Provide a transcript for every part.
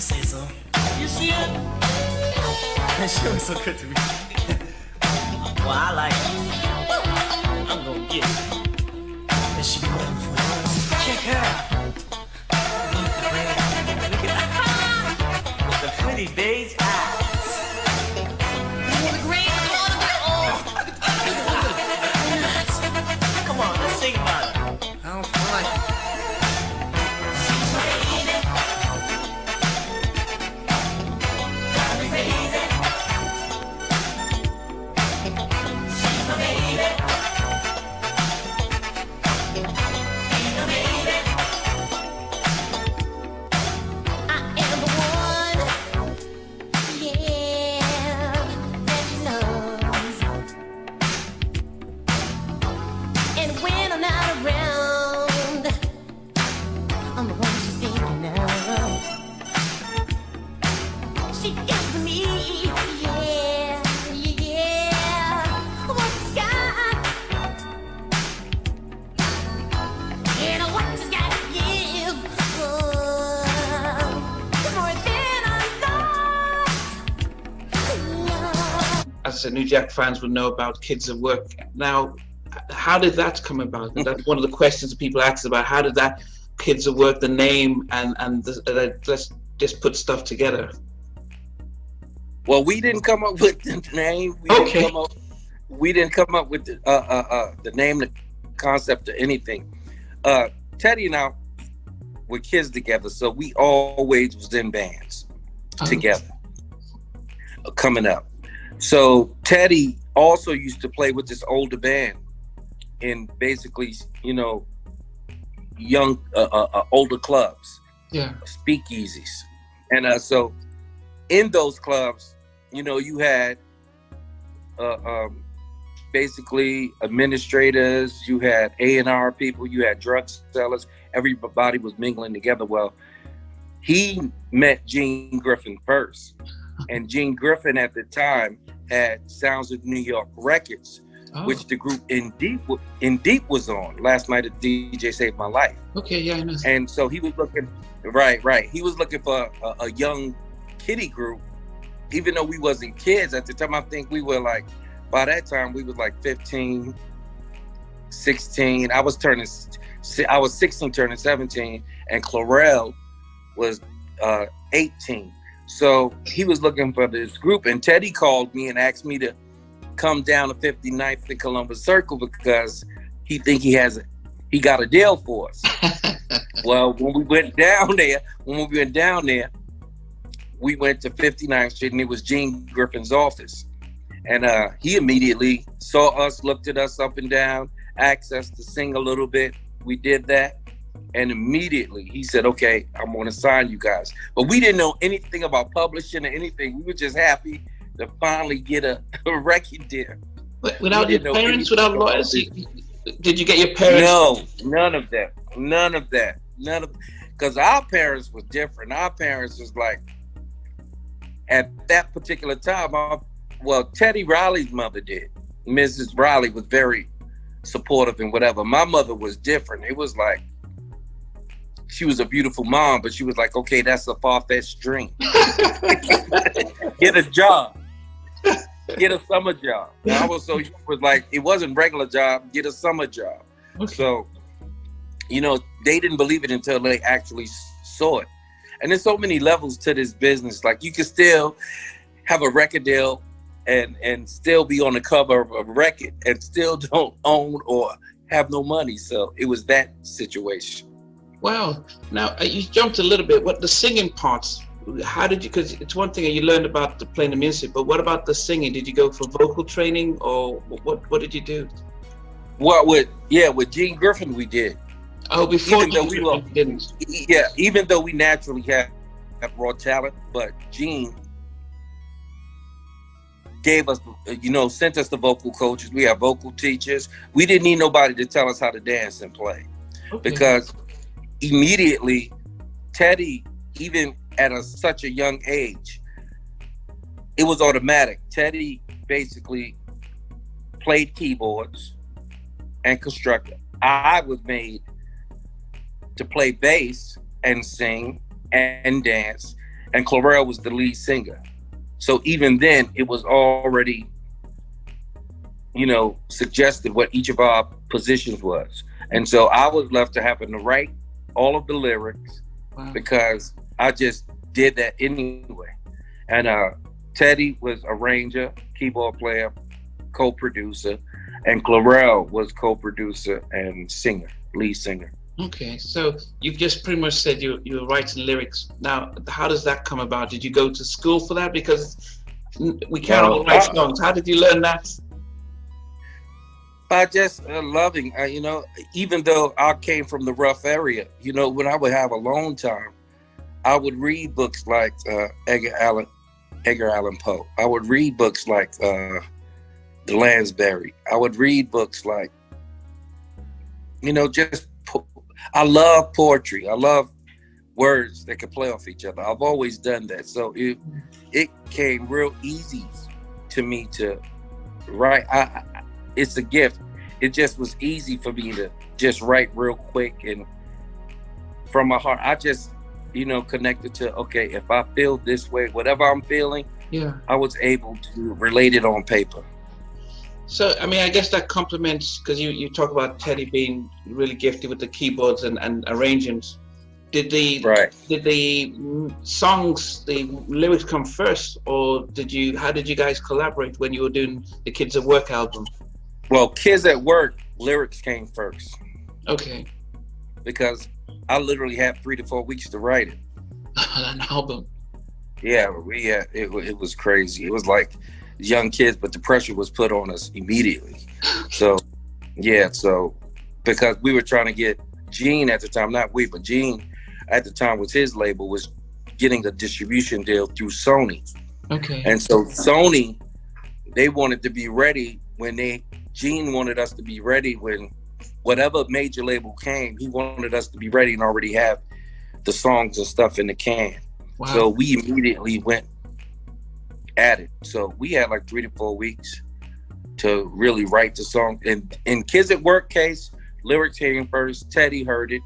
say so. You see it? And she was so good to me. Well, I like it. I'm gonna get it. And she be waiting for it. Check her out. Look at that. With the pretty beige eyes. You want a green? Come on, let's sing about it. I don't feel like it. New Jack fans would know about Kids at Work. Now, how did that come about? And that's one of the questions that people ask about. How did that Kids at Work, the name, and let's just put stuff together? Well, we didn't come up with the name. We didn't come up with the name, the concept, or anything. Teddy and I were kids together, so we always was in bands together, coming up. So Teddy also used to play with this older band in basically, young, older clubs, speakeasies. And so in those clubs, you had basically administrators, you had A&R people, you had drug sellers, everybody was mingling together. Well, he met Gene Griffin first. And Gene Griffin at the time had Sounds of New York Records, which the group In Deep was on. Last night at DJ Saved My Life. Okay, yeah, I know. And so he was looking, right. He was looking for a young kiddie group, even though we wasn't kids at the time. I think we were like, by that time we was like 15, 16. I was 16 turning 17, and Clurel was 18. So he was looking for this group, and Teddy called me and asked me to come down to 59th and Columbus Circle because he think he got a deal for us. Well, when we went down there, we went to 59th Street, and it was Gene Griffin's office. And he immediately saw us, looked at us up and down, asked us to sing a little bit. We did that. And immediately he said, okay, I'm going to sign you guys. But we didn't know anything about publishing or anything. We were just happy to finally get a record deal. Without your parents, without lawyers? Did you get your parents? No, none of that. Because our parents were different. Our parents was like, at that particular time, Teddy Riley's mother did. Mrs. Riley was very supportive and whatever. My mother was different. It was like, she was a beautiful mom, but she was like, okay, that's a far-fetched dream. Get a job. Get a summer job. And I was like, it wasn't regular job, get a summer job. Okay. So, they didn't believe it until they actually saw it. And there's so many levels to this business. Like, you can still have a record deal and still be on the cover of a record and still don't own or have no money. So it was that situation. Wow. Now, you jumped a little bit. What the singing parts, how did you, because it's one thing you learned about the playing the music, but what about the singing? Did you go for vocal training, or what did you do? Well, with Gene Griffin we did. Oh, before you didn't. Yeah, even though we naturally have raw talent, but Gene gave us, sent us the vocal coaches. We have vocal teachers. We didn't need nobody to tell us how to dance and play. Okay. Because immediately, Teddy, even at such a young age, it was automatic. Teddy basically played keyboards and constructed. I was made to play bass and sing and dance. and Clurel was the lead singer. So even then, it was already, suggested what each of our positions was. And so I was left to having to write all of the lyrics because I just did that anyway. And Teddy was arranger, keyboard player, co-producer, and Clurel was co-producer and singer, lead singer. Okay, so you've just pretty much said you were writing lyrics. Now, how does that come about? Did you go to school for that? Because we can't all write songs. How did you learn that? By just loving, even though I came from the rough area, when I would have alone time, I would read books like Edgar Allan Poe. I would read books like the Lansbury. I would read books like, I love poetry. I love words that can play off each other. I've always done that. So it came real easy to me to write. It's a gift. It just was easy for me to just write real quick and from my heart. I just, connected to, okay, if I feel this way, whatever I'm feeling, I was able to relate it on paper. So, I guess that complements, because you talk about Teddy being really gifted with the keyboards and arrangements. Did the songs, the lyrics come first, or how did you guys collaborate when you were doing the Kids at Work album? Well, Kids at Work, lyrics came first. Okay. Because I literally had 3 to 4 weeks to write it. An album. Yeah, it was crazy. It was like young kids, but the pressure was put on us immediately. So because we were trying to get Gene at the time, not we, but Gene at the time was his label, was getting a distribution deal through Sony. Okay. And so Sony, they wanted to be ready Gene wanted us to be ready when whatever major label came, he wanted us to be ready and already have the songs and stuff in the can. Wow. So we immediately went at it. So we had like 3 to 4 weeks to really write the song. And in Kids at Work case, lyrics came first. Teddy heard it.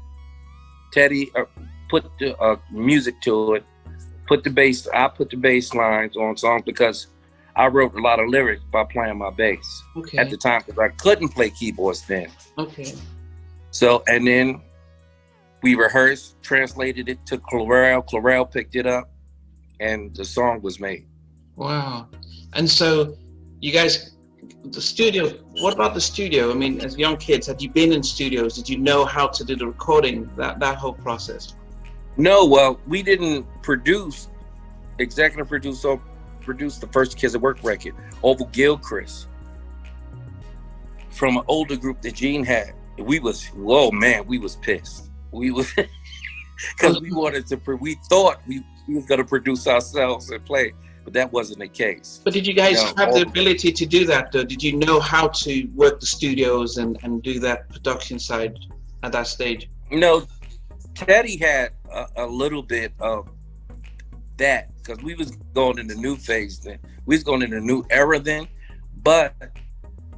Teddy put the music to it. I put the bass lines on songs because I wrote a lot of lyrics by playing my bass at the time because I couldn't play keyboards then. Okay. So, and then we rehearsed, translated it to Clurel. Clurel picked it up, and the song was made. Wow. And so you guys, the studio, what about the studio? As young kids, had you been in studios? Did you know how to do the recording, that whole process? No, well, we didn't executive produce the first Kids at Work record, Orville Gilchrist, from an older group that Gene had. We was pissed. We was, because we thought we was going to produce ourselves and play, but that wasn't the case. But did you guys have the ability to do that though? Did you know how to work the studios and do that production side at that stage? No, Teddy had a little bit of that because we was going in the new phase then. We was going in a new era then, but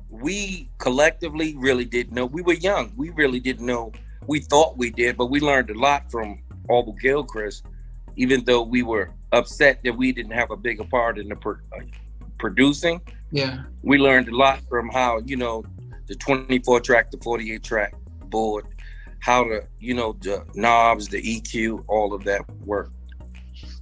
we collectively really didn't know. We were young. We really didn't know. We thought we did, but we learned a lot from Orville Gilchrist, even though we were upset that we didn't have a bigger part in the producing. Yeah. We learned a lot from how, the 24 track, the 48 track board, how to, the knobs, the EQ, all of that work.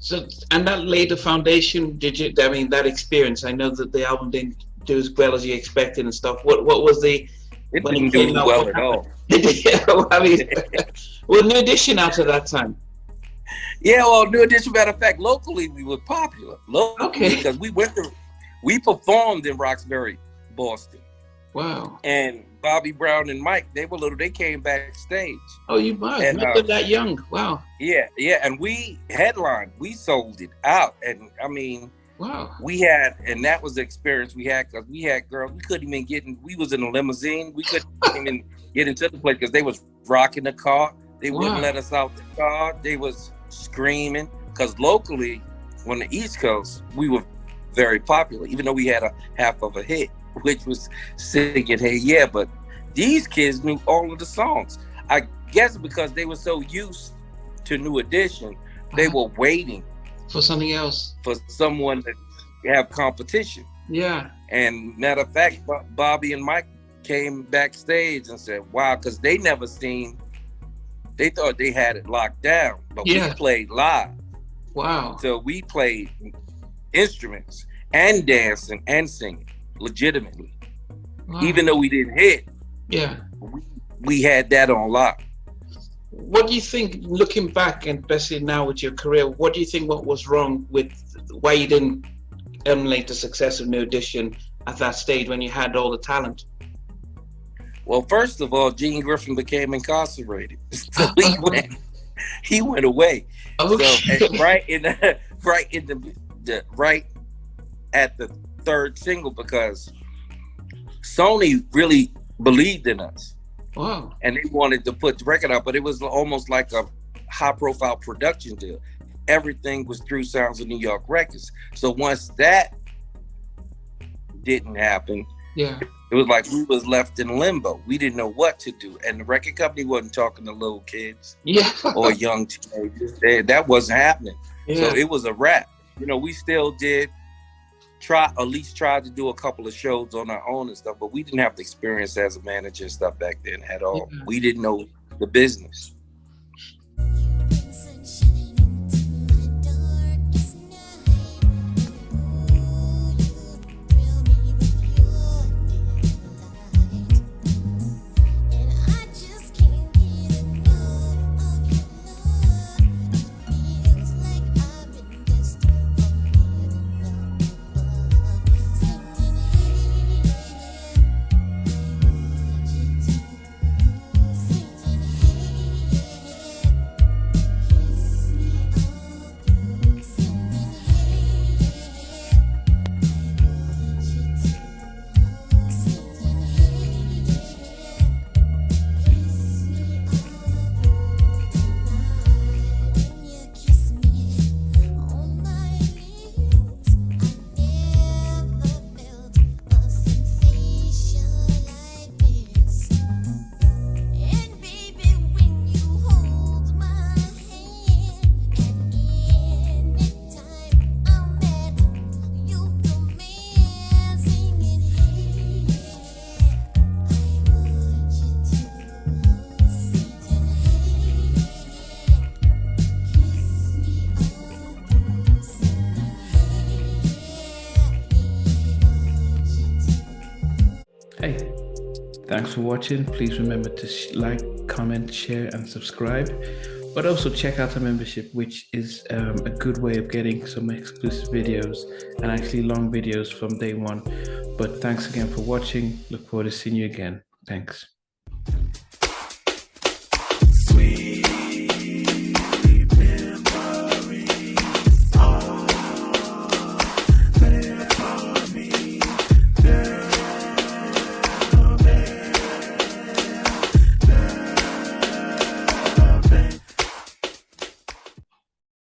So, and that laid the foundation, that experience, I know that the album didn't do as well as you expected and stuff. What was it didn't do well at all. Well, New Edition out at that time. Yeah, well, New Edition, matter of fact, locally we were popular. Because we performed in Roxbury, Boston. Wow. And Bobby Brown and Mike, they came backstage. Oh, you must. Not that young. Wow. Yeah. And we headlined. We sold it out. And wow. And that was the experience we had because we had girls, we couldn't even get in, we was in a limousine. We couldn't even get into the place because they was rocking the car. They wouldn't let us out the car. They was screaming because locally on the East Coast, we were very popular, even though we had a half of a hit, which was singing Hey Yeah, but these kids knew all of the songs. I guess because they were so used to New Edition, they were waiting For something else. For someone to have competition. Yeah. And matter of fact, Bobby and Mike came backstage and said, wow, because they never seen, they thought they had it locked down, but we played live. Wow. So we played instruments and dancing and singing legitimately. Wow. Even though we didn't hit, we had that on lock. What do you think, looking back, and especially now with your career, what do you think what was wrong with why you didn't emulate the success of New Edition at that stage when you had all the talent? Well, first of all, Gene Griffin became incarcerated. So he went away. Okay. So right at the third single, because Sony really believed in us. Wow. And they wanted to put the record out, but it was almost like a high profile production deal. Everything was through Sounds of New York Records. So once that didn't happen, it was like we was left in limbo. We didn't know what to do. And the record company wasn't talking to little kids or young teenagers. That wasn't happening. So it was a wrap. You know, we still did at least try to do a couple of shows on our own and stuff, but we didn't have the experience as a manager and stuff back then at all. We didn't know the business. Hey, thanks for watching. Please remember to like, comment, share, and subscribe. But also check out our membership, which is a good way of getting some exclusive videos and actually long videos from day one. But thanks again for watching. Look forward to seeing you again. Thanks.